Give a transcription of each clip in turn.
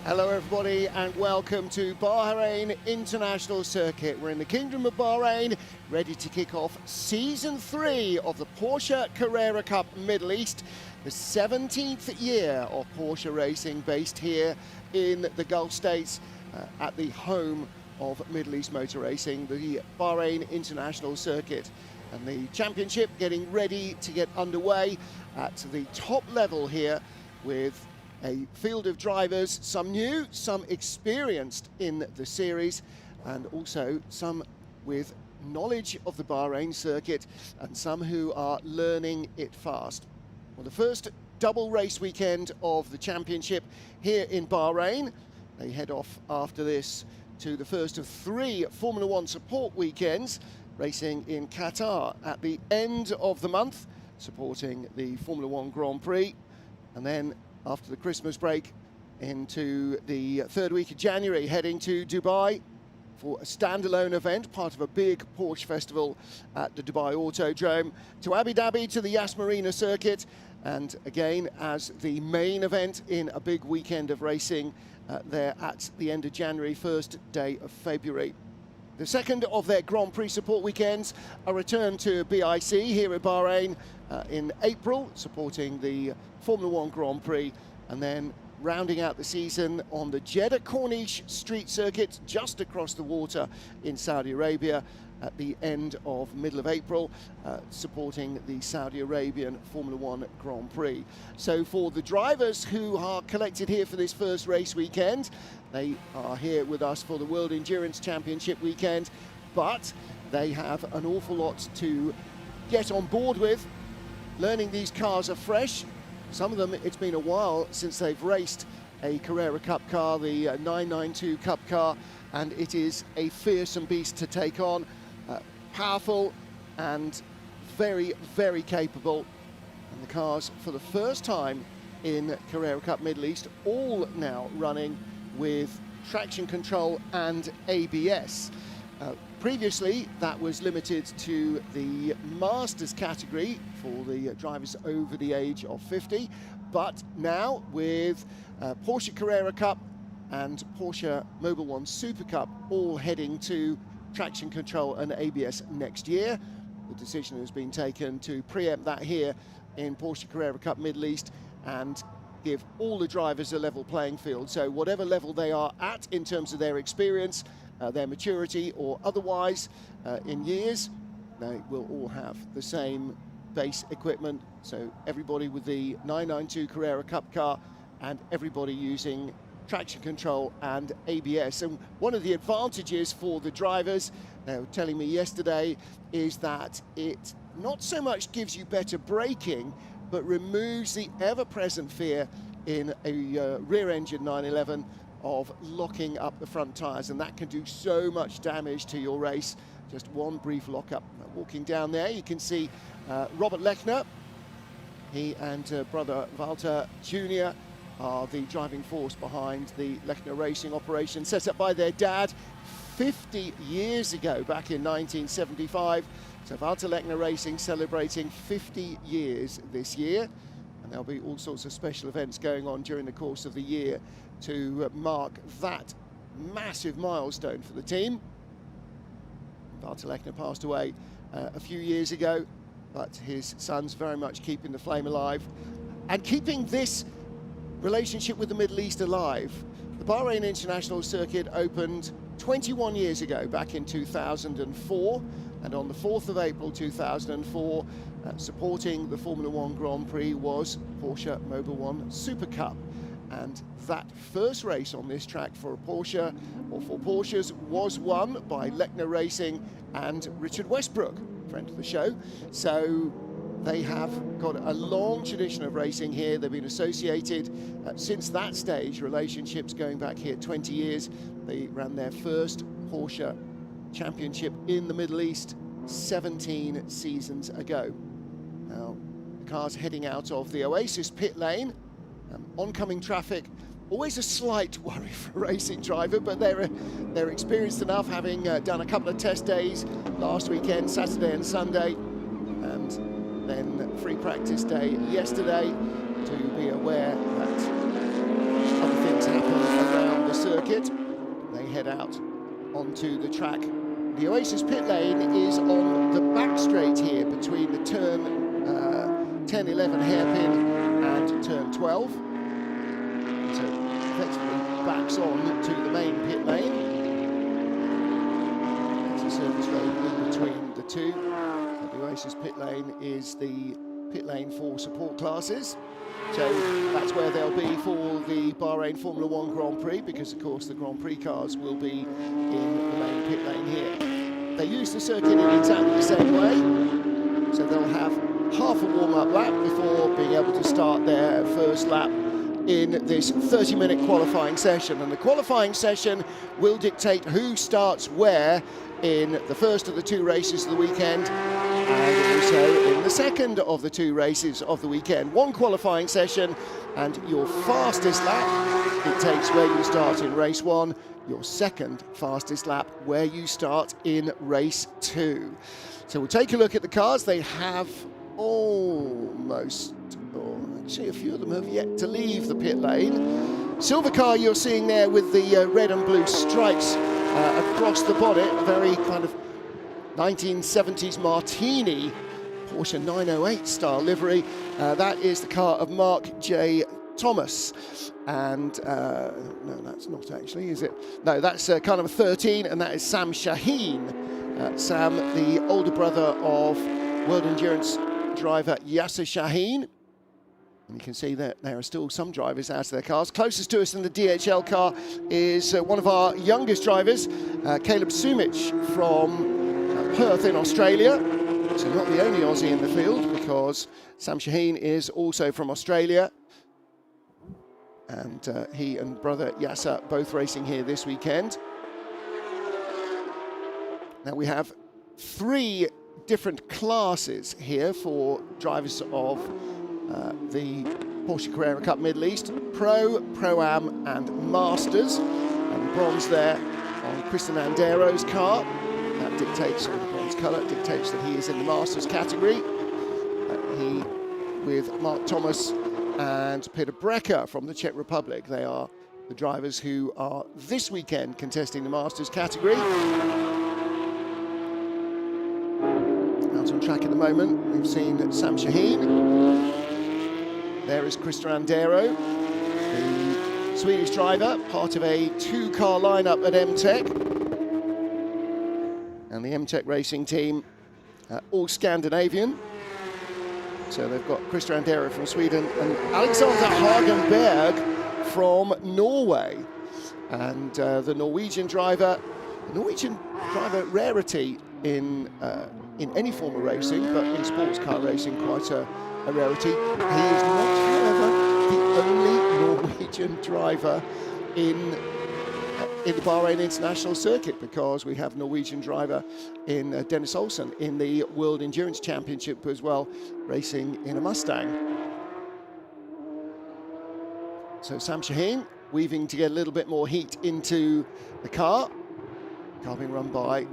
Hello everybody and welcome to Bahrain International Circuit. We're in the Kingdom of Bahrain, ready to kick off Season 3 of the Porsche Carrera Cup Middle East, the 17th year of Porsche racing based here in the Gulf States at the home of Middle East motor racing, the Bahrain International Circuit. And the championship getting ready to get underway at the top level here with a field of drivers, some new, some experienced in the series, and also some with knowledge of the Bahrain circuit and some who are learning it fast. Well, the first double race weekend of the championship here in Bahrain. They head off after this to the first of 3 Formula One support weekends, racing in Qatar at the end of the month, supporting the Formula One Grand Prix, and then after the Christmas break into the 3rd week of January, heading to Dubai for a standalone event, part of a big Porsche festival at the Dubai Autodrome, to Abu Dhabi to the Yas Marina circuit, and again as the main event in a big weekend of racing there at the end of January, 1st day of February. The second of their Grand Prix support weekends, a return to BIC here at Bahrain in April, supporting the Formula One Grand Prix, and then rounding out the season on the Jeddah Corniche Street Circuit just across the water in Saudi Arabia at the end of middle of April, supporting the Saudi Arabian Formula One Grand Prix. So for the drivers who are collected here for this first race weekend, they are here with us for the World Endurance Championship weekend, but they have an awful lot to get on board with. Learning these cars afresh. Some of them, it's been a while since they've raced a Carrera Cup car, the 992 Cup car, and it is a fearsome beast to take on. Powerful and very, very capable. And the cars, for the first time in Carrera Cup Middle East, all now running with traction control and ABS. Previously, that was limited to the Masters category for the drivers over the age of 50, but now with Porsche Carrera Cup and Porsche Mobil 1 Super Cup all heading to traction control and ABS next year, the decision has been taken to preempt that here in Porsche Carrera Cup Middle East and give all the drivers a level playing field. So whatever level they are at in terms of their experience, their maturity or otherwise in years, they will all have the same base equipment. So everybody with the 992 Carrera Cup car and everybody using traction control and ABS. And one of the advantages for the drivers, they were telling me yesterday, is that it not so much gives you better braking, but removes the ever-present fear in a rear-engine 911 of locking up the front tyres, and that can do so much damage to your race. Just one brief lock-up. Walking down there, you can see Robert Lechner. He and brother Walter Jr. are the driving force behind the Lechner Racing operation, set up by their dad 50 years ago, back in 1975. So Walter Lechner Racing celebrating 50 years this year, and there'll be all sorts of special events going on during the course of the year to mark that massive milestone for the team. Walter Lechner passed away a few years ago, but his son's very much keeping the flame alive and keeping this relationship with the Middle East alive. The Bahrain International Circuit opened 21 years ago, back in 2004, and on the 4th of April 2004, supporting the Formula One Grand Prix was Porsche Mobil 1 Super Cup. And that first race on this track for a Porsche, or for Porsches, was won by Lechner Racing and Richard Westbrook, friend of the show. So They have got a long tradition of racing here. They've been associated since that stage, relationships going back here 20 years. They ran their first Porsche Championship in the Middle East 17 seasons ago. Now, the car's heading out of the Oasis pit lane. Oncoming traffic, always a slight worry for a racing driver, but they're experienced enough, having done a couple of test days last weekend, Saturday and Sunday, and then free practice day yesterday, to be aware that other things happen around the circuit. They head out onto the track. The Oasis pit lane is on the back straight here between the turn 10, 11 hairpin and turn 12. So effectively backs on to the main pit lane. There's a service road in between the two. The Oasis pit lane is the pit lane for support classes. So that's where they'll be for the Bahrain Formula One Grand Prix, because of course the Grand Prix cars will be in the main pit lane here. They use the circuit in exactly the same way, so they'll have half a warm-up lap before being able to start their first lap in this 30-minute qualifying session. And the qualifying session will dictate who starts where in the first of the two races of the weekend, and also in the second of the two races of the weekend. One qualifying session, and your fastest lap dictates where you start in race one, your second fastest lap where you start in race two. So we'll take a look at the cars. They have almost, or actually a few of them have yet to leave the pit lane. Silver car you're seeing there with the red and blue stripes across the bonnet, a very kind of 1970s Martini Porsche 908 style livery. That is the car of Mark J. Thomas, and no, that's not actually, is it? No, that's car number 13, and that is Sam Shaheen. Sam, the older brother of World Endurance driver Yasser Shaheen. And you can see that there are still some drivers out of their cars. Closest to us in the DHL car is one of our youngest drivers, Caleb Sumich from Perth in Australia. So not the only Aussie in the field, because Sam Shaheen is also from Australia. And he and brother Yasser both racing here this weekend. Now we have three different classes here for drivers of the Porsche Carrera Cup Middle East: Pro, Pro-Am and Masters. And the bronze there on Christian Andero's car. That dictates, or the bronze colour dictates, that he is in the Masters category. He with Mark Thomas and Peter Brecker from the Czech Republic. They are the drivers who are this weekend contesting the Masters category. Out on track at the moment, we've seen Sam Shaheen. There is Christian Andero, the Swedish driver, part of a two-car lineup at M-Tech. And the M-Tech racing team, all Scandinavian. So they've got Christian Andero from Sweden and Alexander Hagenberg from Norway. And the Norwegian driver rarity in any form of racing, but in sports car racing, quite a rarity. He is not, however, the only Norwegian driver in the Bahrain International Circuit, because we have Norwegian driver in Dennis Olsen in the World Endurance Championship as well, racing in a Mustang. So Sam Shaheen weaving to get a little bit more heat into the car. Car being run by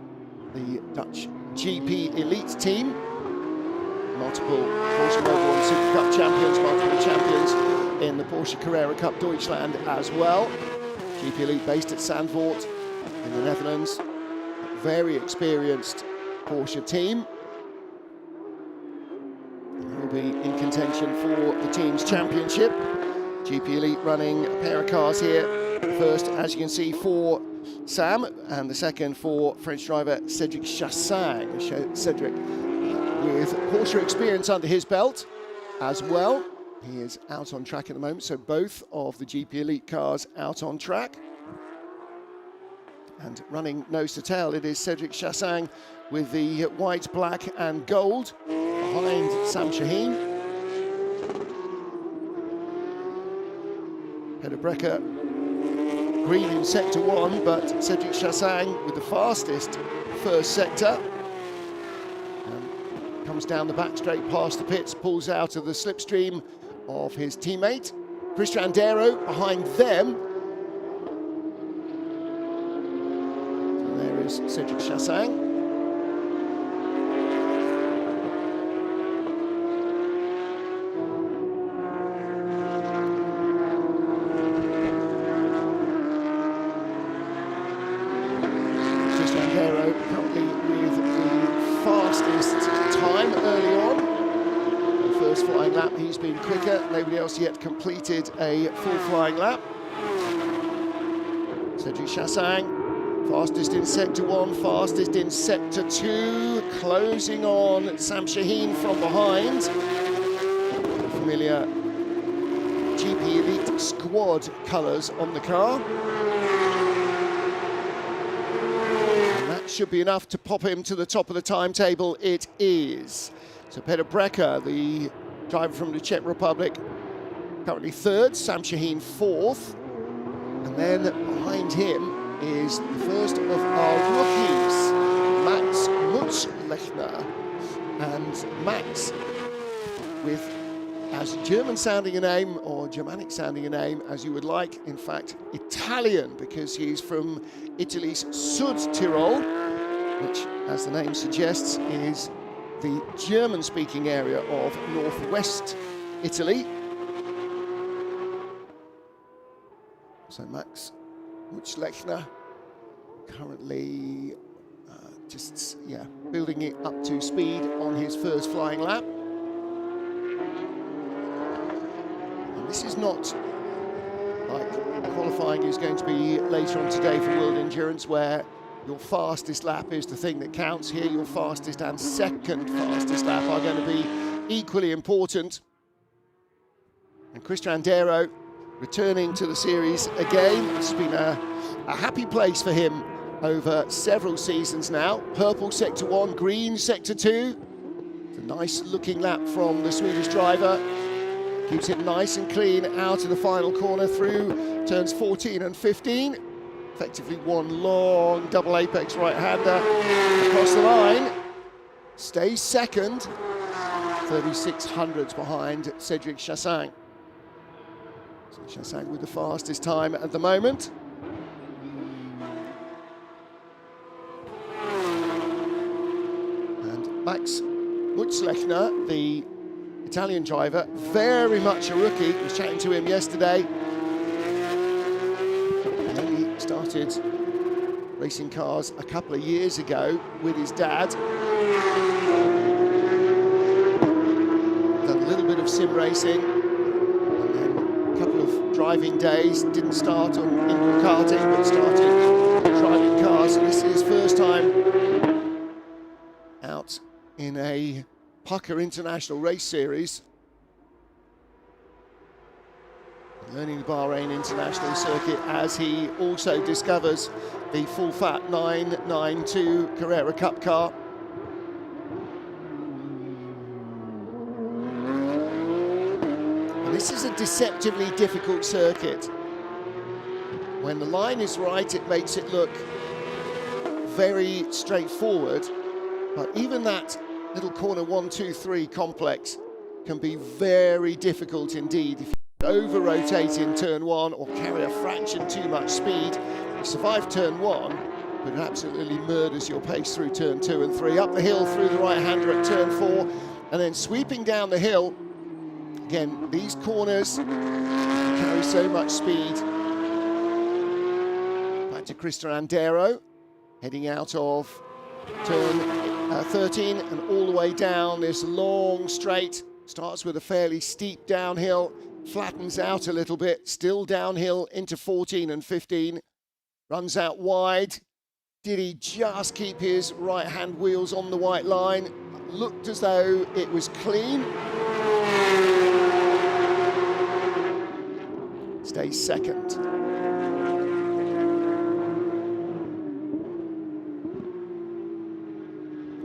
the Dutch GP Elite team. Multiple Porsche Mobil One Super Cup champions, multiple champions in the Porsche Carrera Cup Deutschland as well. GP Elite based at Zandvoort in the Netherlands. A very experienced Porsche team. And will be in contention for the team's championship. GP Elite running a pair of cars here. The first, as you can see, for Sam, and the second for French driver Cedric Chassaing. Cedric with Porsche experience under his belt as well. He is out on track at the moment, so both of the GP Elite cars out on track. And running nose to tail, it is Cedric Chassaing with the white, black and gold. behind Sam Shaheen. Peter Brecker green in sector 1, but Cedric Chassang with the fastest first sector. Comes down the back straight past the pits, pulls out of the slipstream of his teammate. Christian Darrow behind them. And there is Cedric Chassang. Christian Darrow currently with the fastest time early on. The first flying lap, he's been quicker. Nobody else yet completed a full flying lap. Cedric Chassang, fastest in sector 1, fastest in sector 2, closing on Sam Shaheen from behind. Familiar GP Elite Squad colours on the car. Should be enough to pop him to the top of the timetable. It is. So Peter Brecker, the driver from the Czech Republic, currently 3rd, Sam Shaheen 4th. And then behind him is the first of our rookies, Max Mutzlechner. And Max, with as German-sounding a name, or Germanic-sounding a name as you would like, in fact, Italian, because he's from Italy's Südtirol, which, as the name suggests, is the German-speaking area of northwest Italy. So Max Mutzlechner currently building it up to speed on his first flying lap. This is not like qualifying is going to be later on today for World Endurance, where your fastest lap is the thing that counts. Here, your fastest and second fastest lap are going to be equally important. And Christian Darrow returning to the series again. It's been a happy place for him over several seasons now. Purple sector 1, green sector 2. It's a nice looking lap from the Swedish driver. Keeps it nice and clean out of the final corner through turns 14 and 15. Effectively one long double apex right-hander across the line. Stays second, 36 hundredths behind Cedric Chassang. So Chassang with the fastest time at the moment. And Max Mutzlechner, the Italian driver, very much a rookie. I was chatting to him yesterday. He only started racing cars a couple of years ago with his dad. Done a little bit of sim racing, and then a couple of driving days. Didn't start on indoor karting, but started driving cars. So this is his first time out in a Pucker International Race Series. Learning the Bahrain International Circuit as he also discovers the full fat 992 Carrera Cup car. And this is a deceptively difficult circuit. When the line is right, it makes it look very straightforward, but even that little corner 1, 2, 3 complex can be very difficult indeed. If you over-rotate in turn 1 or carry a fraction too much speed, you survive turn 1, but it absolutely murders your pace through turn 2 and 3. Up the hill through the right-hander at turn 4, and then sweeping down the hill. Again, these corners carry so much speed. Back to Christian Darrow, heading out of turn 13 and all the way down this long straight. Starts with a fairly steep downhill, flattens out a little bit, still downhill into 14 and 15. Runs out wide. Did he just keep his right-hand wheels on the white line? Looked as though it was clean. Stays second.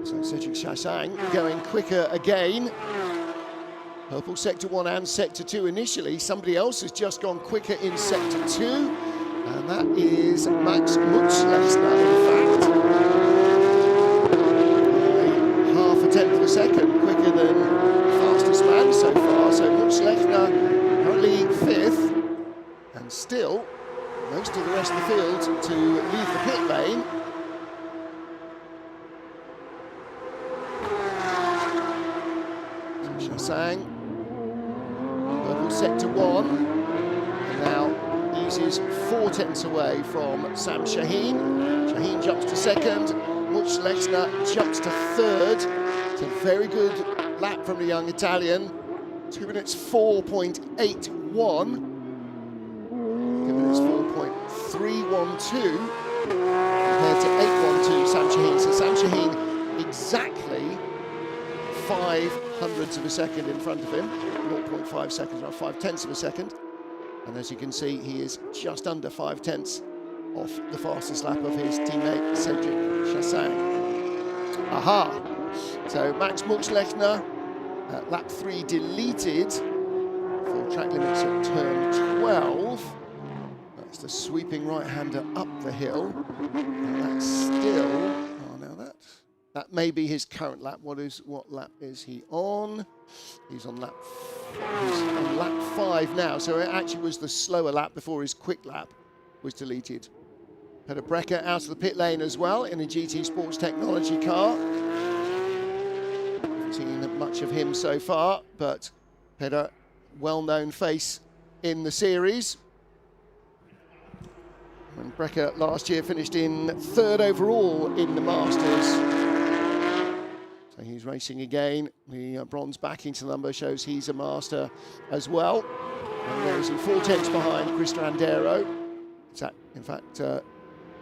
So Cedric Shasang going quicker again. Purple sector 1 and sector 2 initially. Somebody else has just gone quicker in sector 2, and that is Max Mutschlechner, in fact. Half a tenth of a second quicker than the fastest man so far. So Mutschlechner currently 5th, and still most of the rest of the field to leave the pit lane. Shasang, purple sector 1, and now eases 4 tenths away from Sam Shaheen. Shaheen jumps to 2nd, Mutschlechner jumps to 3rd. It's a very good lap from the young Italian. 2 minutes 4.81, 2 minutes 4.312 compared to 8.12 Sam Shaheen. So Sam Shaheen exactly 0.05 of a second in front of him, 0.5 seconds, around 0.5 of a second. And as you can see, he is just under 0.5 off the fastest lap of his teammate Cedric Chassaing. Aha! So Max Mutschlechner, lap 3 deleted for track limits at turn 12. That's the sweeping right-hander up the hill. And that's still, oh, now that may be his current lap. What lap is he on? He's on lap 5 now. So it actually was the slower lap before his quick lap was deleted. Peter Brecker out of the pit lane as well in a GT Sports Technology car. Haven't seen much of him so far, but Peter, well-known face in the series. And Brecker last year finished in 3rd overall in the Masters. So he's racing again. The bronze backing to the number shows he's a master as well. And there is he 4 tenths behind Chris Randero. In fact,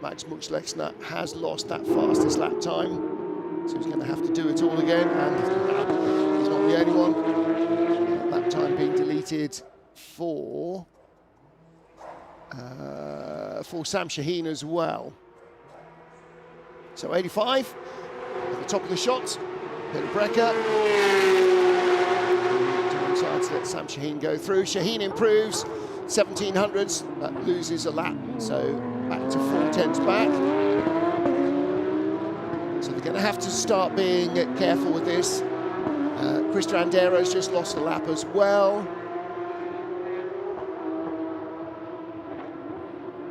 Max Mutschlechner has lost that fastest lap time. So he's going to have to do it all again. And he's not the only one. Lap time being deleted for Sam Shaheen as well. So 85 at the top of the shot. Peter Brecker decides to let Sam Shaheen go through. Shaheen improves 1700ths, but loses a lap, so back to 4 tenths back. So they're going to have to start being careful with this. Chris Randero's just lost a lap as well.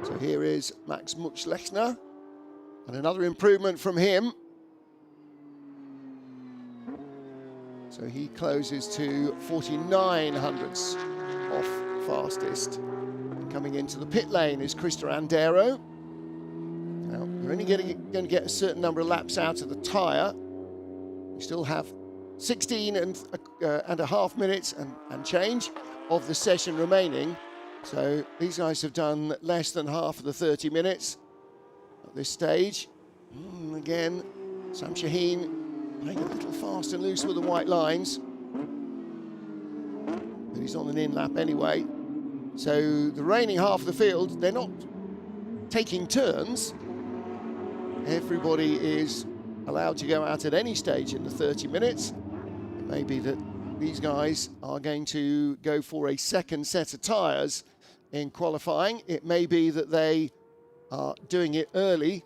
So here is Max Mutschlechner, and another improvement from him. So he closes to 49 hundredths off fastest. And coming into the pit lane is Chris Randero. Now, you're only going to get a certain number of laps out of the tyre. You still have 16 and a half minutes and change of the session remaining. So these guys have done less than half of the 30 minutes at this stage. Again, Sam Shaheen playing a little fast and loose with the white lines. But he's on an in-lap anyway. So the remaining half of the field, they're not taking turns. Everybody is allowed to go out at any stage in the 30 minutes. It may be that these guys are going to go for a second set of tyres in qualifying. It may be that they are doing it early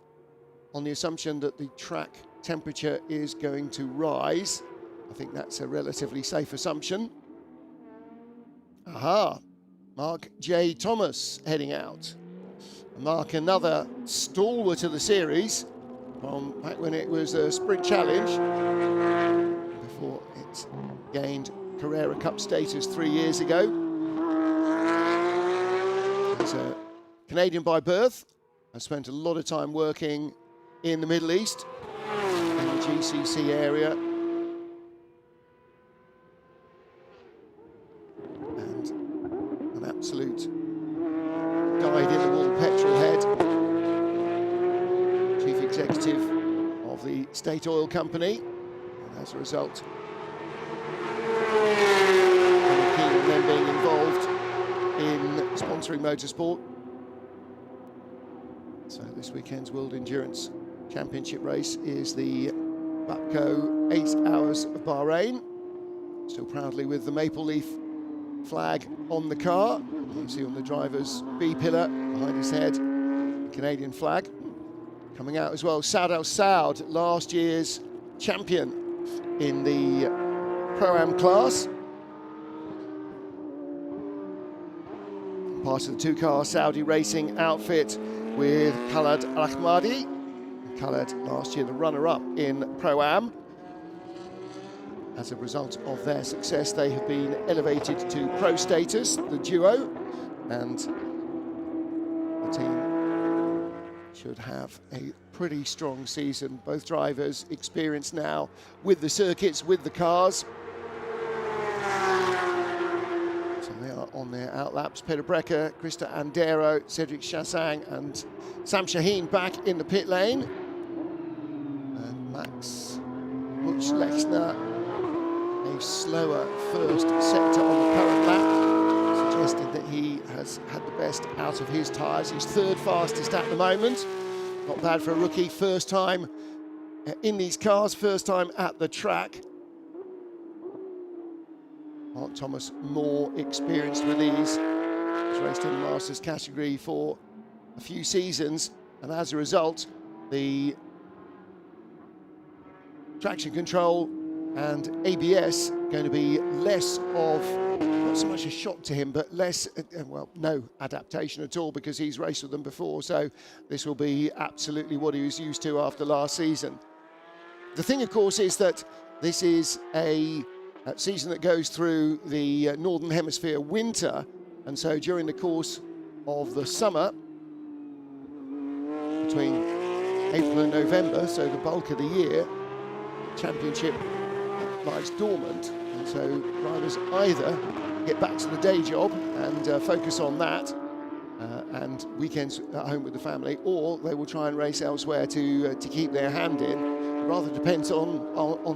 on the assumption that the track temperature is going to rise. I think that's a relatively safe assumption. Aha, Mark J. Thomas heading out. Mark, another stalwart of the series from back when it was a sprint challenge before it gained Carrera Cup status 3 years ago. He's a Canadian by birth. I spent a lot of time working in the Middle East, in the GCC area. And an absolute dyed-in-the-wool petrol head. Chief executive of the State Oil Company. And as a result, very keen on them being involved in sponsoring motorsport. So this weekend's World Endurance Championship race is the Bapco 8 Hours of Bahrain, still proudly with the maple leaf flag on the car. You see on the driver's B pillar behind his head, the Canadian flag. Coming out as well, Saad Al Saud, last year's champion in the Pro-Am class. Part of the two-car Saudi racing outfit with Khaled Al-Ahmadi. Khaled last year the runner-up in Pro-Am. As a result of their success, they have been elevated to pro status, the duo, and the team should have a pretty strong season. Both drivers experienced now with the circuits, with the cars. So they are on their outlaps. Peter Brecker, Krista Andero, Cedric Chassang and Sam Shaheen back in the pit lane. And Max Lechner, a slower first sector on the current lap, suggesting that he has had the best out of his tyres. He's third fastest at the moment. Not bad for a rookie, first time in these cars, first time at the track. Mark Thomas more experienced with these. He's raced in the Masters category for a few seasons, and as a result, the traction control and ABS going to be less of, not so much a shock to him, but less, well, no adaptation at all, because he's raced with them before. So this will be absolutely what he was used to after last season. The thing, of course, is that this is a season that goes through the Northern Hemisphere winter. And so during the course of the summer, between April and November, so the bulk of the year, championship lies dormant, and so drivers either get back to the day job and focus on that and weekends at home with the family, or they will try and race elsewhere to keep their hand in. It rather depends on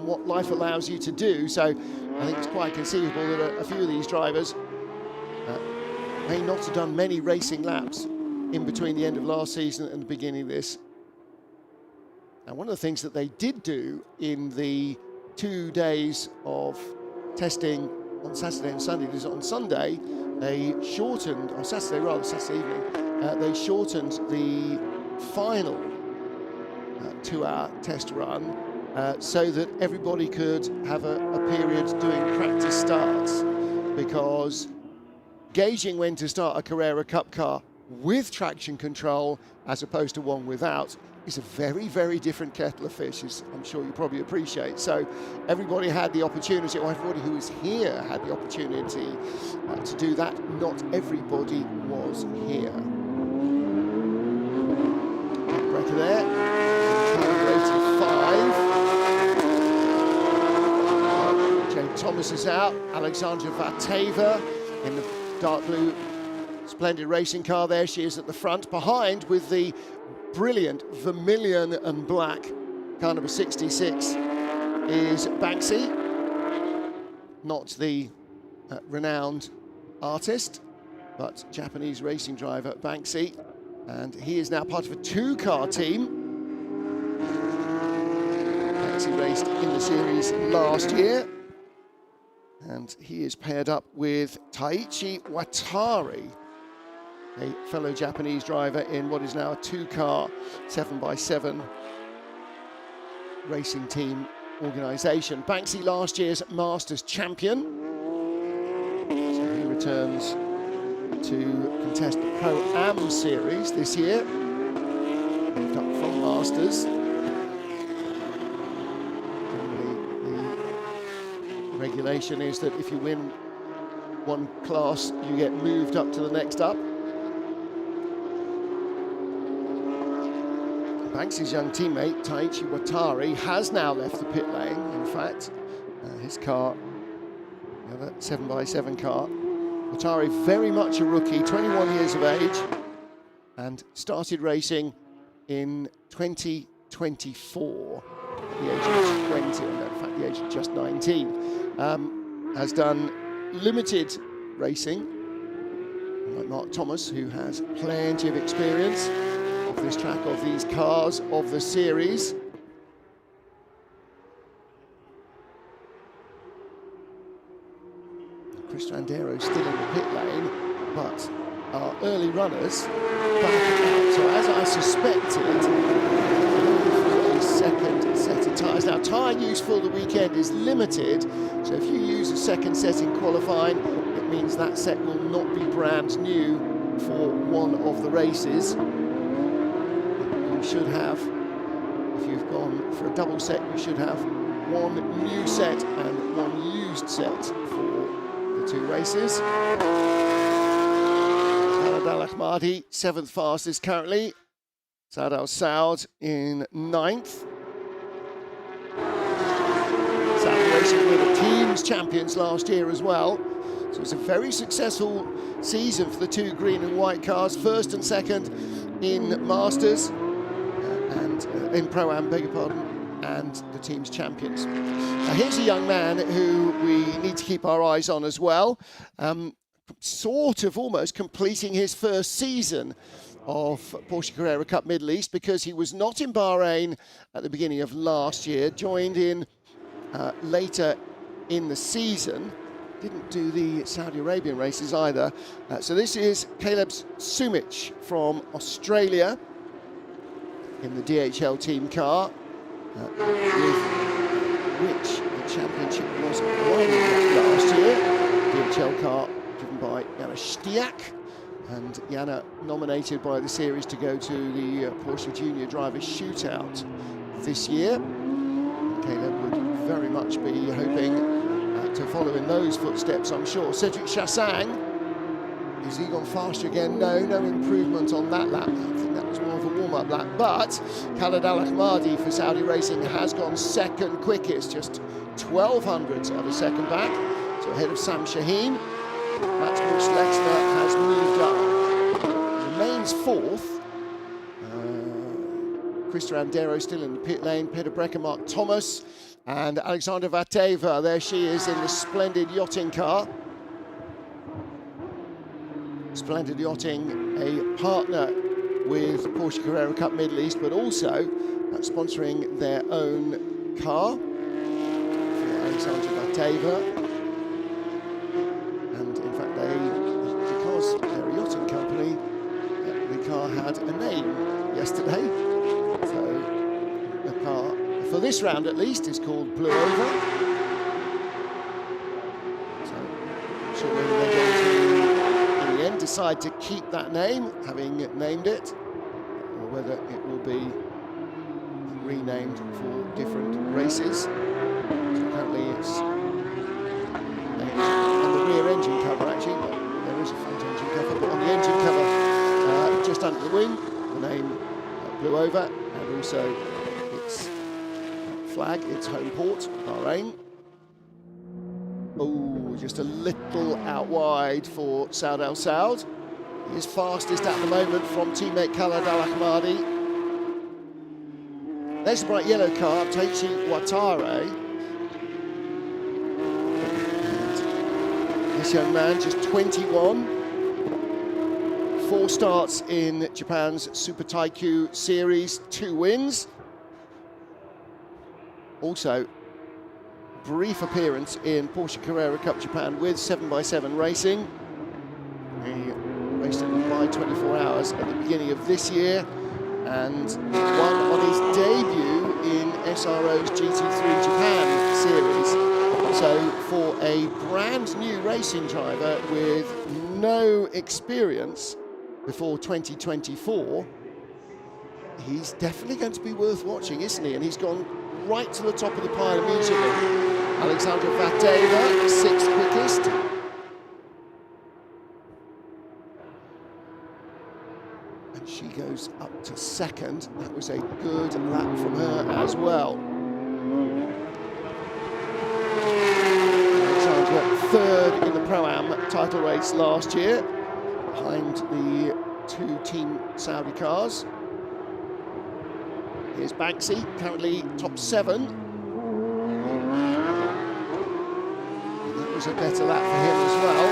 what life allows you to do. So I think it's quite conceivable that a few of these drivers may not have done many racing laps in between the end of last season and the beginning of this. And one of the things that they did do in the 2 days of testing on Saturday and Sunday is on Sunday they shortened, or Saturday evening, they shortened the final 2-hour test run so that everybody could have a period doing practice starts, because gauging when to start a Carrera Cup car with traction control as opposed to one without is a very, very different kettle of fish, as I'm sure you probably appreciate. So everybody had the opportunity, or everybody who was here had the opportunity to do that. Not everybody was here. Breaker there, rated 5. James Thomas is out, Alexandra Vateva in the dark blue splendid racing car. There she is at the front. Behind with the brilliant vermilion and black car number 66 is Banksy, not the renowned artist, but Japanese racing driver Banksy, and he is now part of a 2-car team. Banksy raced in the series last year, and he is paired up with Taichi Watari, a fellow Japanese driver in what is now a 2-car 7x7 racing team organisation. Banksy, last year's Masters champion, so he returns to contest the Pro-Am series this year, moved up from Masters. The regulation is that if you win one class, you get moved up to the next up. Banksy's young teammate, Taichi Watari, has now left the pit lane. In fact, his car, the other 7x7 car. Watari, very much a rookie, 21 years of age, and started racing in 2024, at the age of 20, or in fact, the age of just 19. Has done limited racing, like Mark Thomas, who has plenty of experience of this track, of these cars, of the series. Andero still in the pit lane, but our early runners back out. So as I suspected, for a second set of tyres. Now, tyre use for the weekend is limited, so if you use a second set in qualifying, it means that set will not be brand new for one of the races. You should have, if you've gone for a double set, you should have one new set and one used set for the two races. Khaled Al Ahmadi, 7th fastest currently. Saad Al Saud in 9th. Saudi Racing were the team's champions last year as well. So it's a very successful season for the two green and white cars. First and second in Masters and in Pro-Am, beg your pardon, and the team's champions. Now here's a young man who we need to keep our eyes on as well. Sort of almost completing his first season of Porsche Carrera Cup Middle East, because he was not in Bahrain at the beginning of last year, joined in later in the season, didn't do the Saudi Arabian races either. So this is Caleb Sumich from Australia in the DHL team car, with which the championship was won last year. DHL car driven by Jana Stiak, and Jana nominated by the series to go to the Porsche Junior Drivers Shootout this year. Caleb would very much be hoping to follow in those footsteps, I'm sure. Cedric Chassang, has he gone faster again? No improvement on that lap. I think that was more of a warm-up lap. But Khaled Al Ahmadi for Saudi Racing has gone second quickest, just 1200ths of a second back, so ahead of Sam Shaheen. Mats Lexner has moved up, remains 4th. Christian Andero still in the pit lane, Peter Brecker, Mark Thomas, and Alexandra Vateva. There she is in the Splendid Yachting car. Splendid Yachting, a partner with Porsche Carrera Cup Middle East, but also sponsoring their own car for Alexandra Vateva. And in fact, because they're a yachting company, the car had a name yesterday. So the car, for this round at least, is called Blue Over. So I'm sure whether they're going to, in the end, decide to keep that name, having named it, or whether it will be renamed for different races. So currently it's on the rear engine cover, actually, but there is a front engine cover, but on the engine cover, just under the wing, the name Blue Over, and also its flag, its home port, Bahrain. Oh, just a little out wide for Saad Al Saud. He is fastest at the moment from teammate Khaled Al Ahmadi. There's the bright yellow car, Taichi Watare. This young man, just 21. 4 starts in Japan's Super Taikyu Series, 2 wins. Also, brief appearance in Porsche Carrera Cup Japan with 7x7 Racing. He raced in the Dubai 24 Hours at the beginning of this year and won on his debut in SRO's GT3 Japan Series. So for a brand new racing driver with no experience before 2024, he's definitely going to be worth watching, isn't he? And he's gone right to the top of the pile immediately. Alexandra Vateva, 6th quickest. And she goes up to 2nd. That was a good lap from her as well. Alexandra 3rd in the Pro-Am title race last year, behind the 2 Team Saudi cars. Here's Banksy, currently top 7. And that was a better lap for him as well.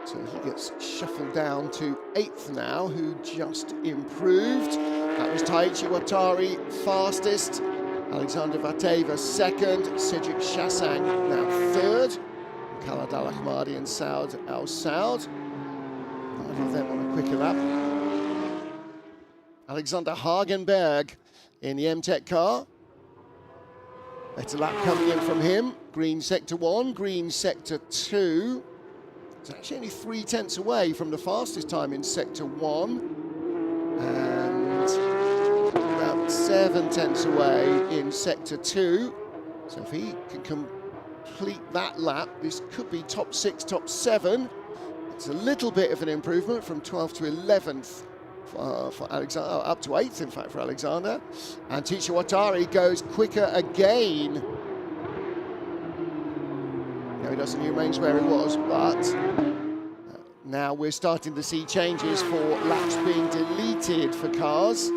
So he gets shuffled down to 8th now, who just improved. That was Taichi Watari fastest. Alexander Vateva second. Cedric Chassang now third. Khaled Al Ahmadi and Saud Al Saud. Neither of them on a quicker lap. Alexander Hagenberg in the M-Tech car. Better lap coming in from him. Green sector 1, green sector 2. It's actually only 3/10 away from the fastest time in sector 1. And about 7/10 away in sector 2. So if he can complete that lap, this could be top 6, top 7. It's a little bit of an improvement from 12th to 11th for Alexander, up to 8th in fact for Alexander. And Taichi Watari goes quicker again. Now he doesn't remain where he was, but now we're starting to see changes for laps being deleted for cars.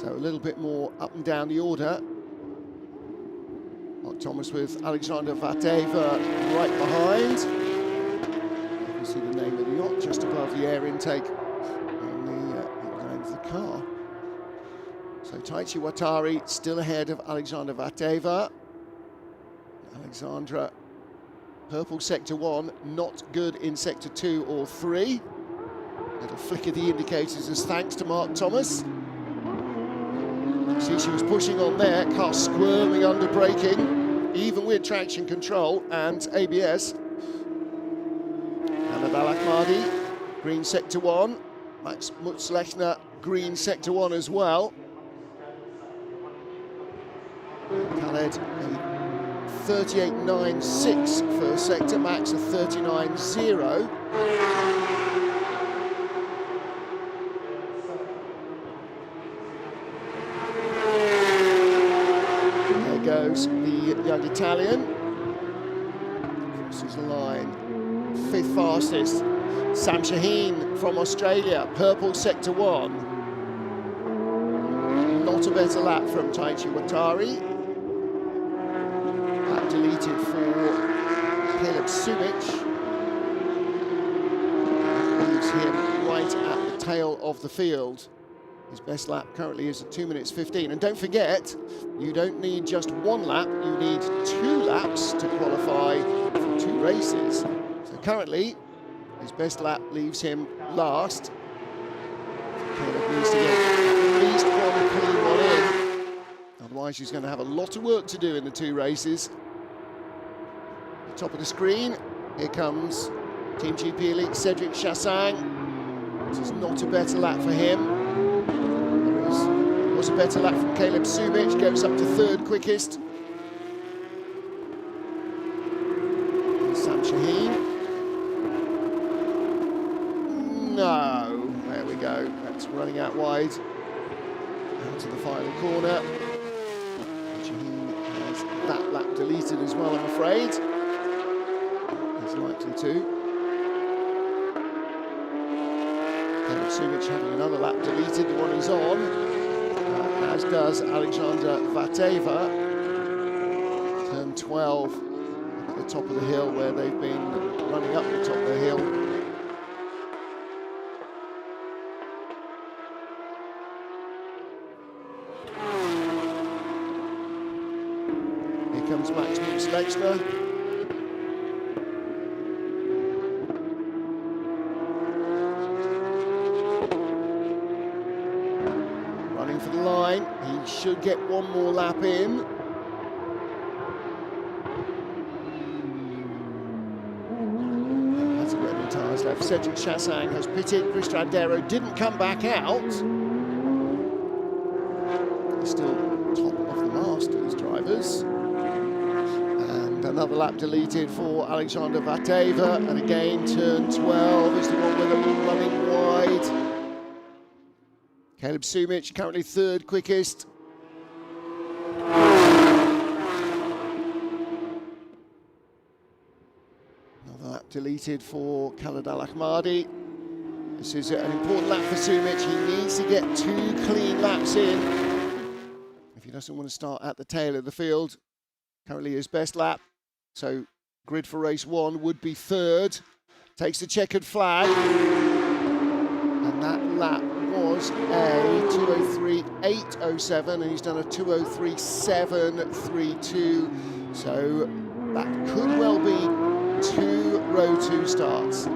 So a little bit more up and down the order. Mark Thomas with Alexander Vateva right behind. You can see the name of the yacht just above the air intake on the name of the car. So Taichi Watari still ahead of Alexander Vateva. Alexandra, purple sector 1, not good in sector 2 or 3. Little flick of the indicators as thanks to Mark Thomas. See, she was pushing on there, car squirming under braking, even with traction control and ABS. Khaled Al Ahmadi, green sector 1. Max Mutzlechner, green sector 1 as well. Khaled, a 38.96 first sector, Max a 39.0. There goes the young Italian. Crosses the line. 5th fastest. Sam Shaheen from Australia, purple sector 1. Not a better lap from Taichi Watari. Lap deleted for Caleb Sumich. Leaves him right at the tail of the field. His best lap currently is at 2 minutes 15. And don't forget, you don't need just 1 lap, you need 2 laps to qualify for 2 races. So currently, his best lap leaves him last. Caleb needs to get at least 1 clean one in. Otherwise, he's going to have a lot of work to do in the 2 races. At the top of the screen, here comes Team GP Elite Cedric Chassang. This is not a better lap for him. There was a better lap from Caleb Sumich, goes up to 3rd quickest. And Sam Shaheen. No, there we go. That's running out wide. Out to the final corner. Shaheen has that lap deleted as well, I'm afraid. He's likely to. Caleb Sumich having another lap deleted, the one he's on. As does Alexander Vateva. Turn 12 at the top of the hill where they've been running up the top of the hill. Here comes Max Mutzlechner. Running for the line. He should get 1 more lap in. Hasn't got any tyres left. Cedric Chassang has pitted. Chris Strandero didn't come back out. He's still top of the Masters drivers. And another lap deleted for Alexander Vateva. And again, turn 12 is the one where they're running wide. Caleb Sumich currently 3rd quickest. Another lap deleted for Khaled Al Ahmadi. This is an important lap for Sumich. He needs to get 2 clean laps in if he doesn't want to start at the tail of the field. Currently his best lap, so grid for race 1 would be 3rd. Takes the checkered flag, and that lap was was a 2:03.807, and he's done a 2:03.732. So that could well be 2 Row 2 starts. So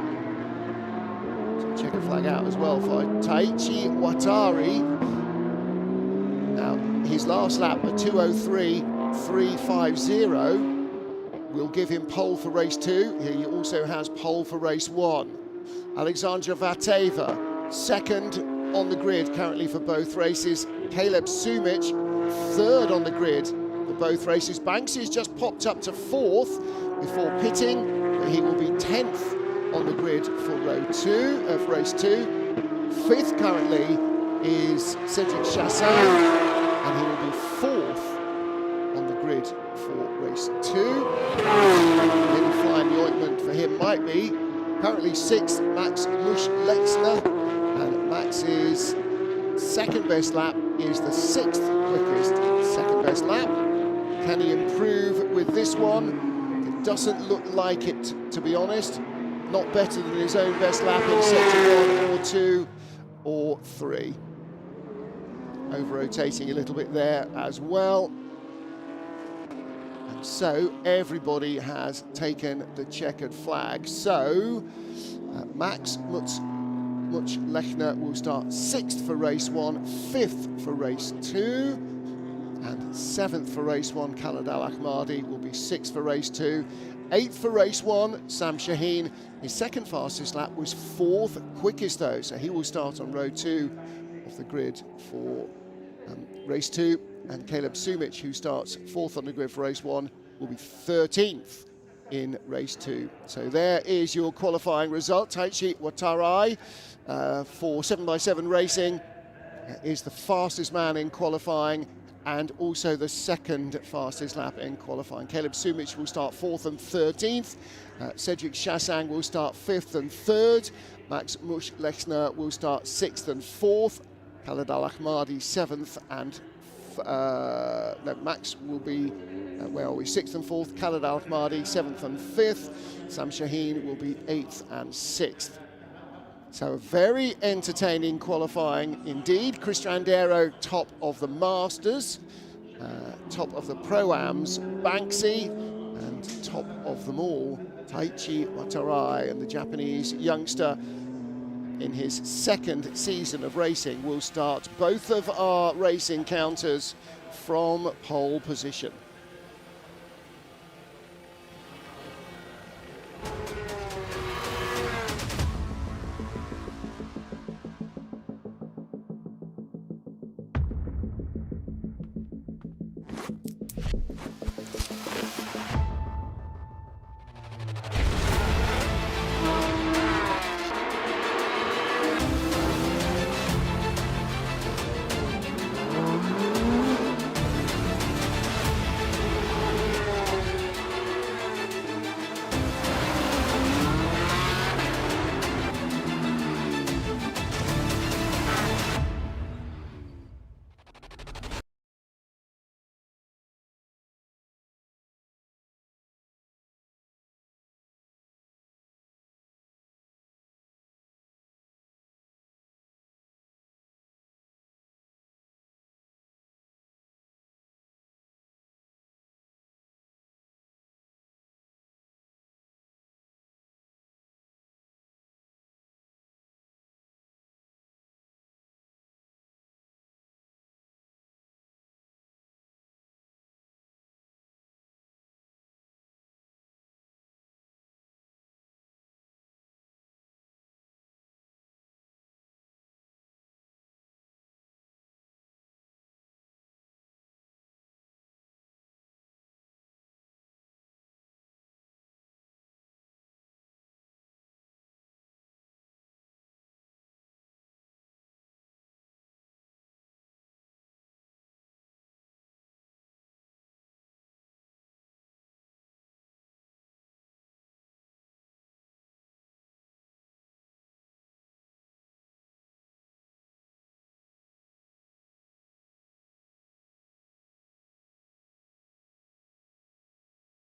checkered flag out as well for Taichi Watari. Now, his last lap, a 2:03.350, will give him pole for race 2. He also has pole for race 1. Alexandra Vateva, second on the grid currently for both races. Caleb Sumic, third on the grid for both races. Banksy's just popped up to 4th before pitting, but he will be 10th on the grid for row 2 of race 2. 5th currently is Cedric Chassin, and he will be 4th on the grid for race 2. Little fly in the ointment for him might be currently 6th, Max Musch-Lechner, and Max's second best lap is the 6th quickest second best lap. Can he improve with this one? It doesn't look like it, to be honest. Not better than his own best lap in sector 1 or 2 or 3. Over-rotating a little bit there as well. And so everybody has taken the checkered flag. So Max Musch-Lechner will start 6th for race 1, 5th for race 2, and 7th for race 1. Khaled Al Ahmadi will be 6th for race 2. 8th for race 1, Sam Shaheen. His second fastest lap was 4th quickest though, so he will start on row 2 of the grid for race 2. And Caleb Sumic, who starts 4th on the grid for race 1, will be 13th in race 2. So there is your qualifying result. Taichi Watarai for 7x7 racing is the fastest man in qualifying, and also the second fastest lap in qualifying. Caleb Sumic will start 4th and 13th. Cedric Chassin will start 5th and 3rd. Max Musch-Lechner will start 6th and 4th. Khaled Al Ahmadi 7th and Max will be, where are we, 6th and 4th. Khaled Al Ahmadi 7th and 5th. Sam Shaheen will be 8th and 6th. So a very entertaining qualifying indeed. Chris Strandero top of the Masters, top of the Pro-Ams, Banksy, and top of them all, Taichi Watarai, and the Japanese youngster in his second season of racing will start both of our racing counters from pole position.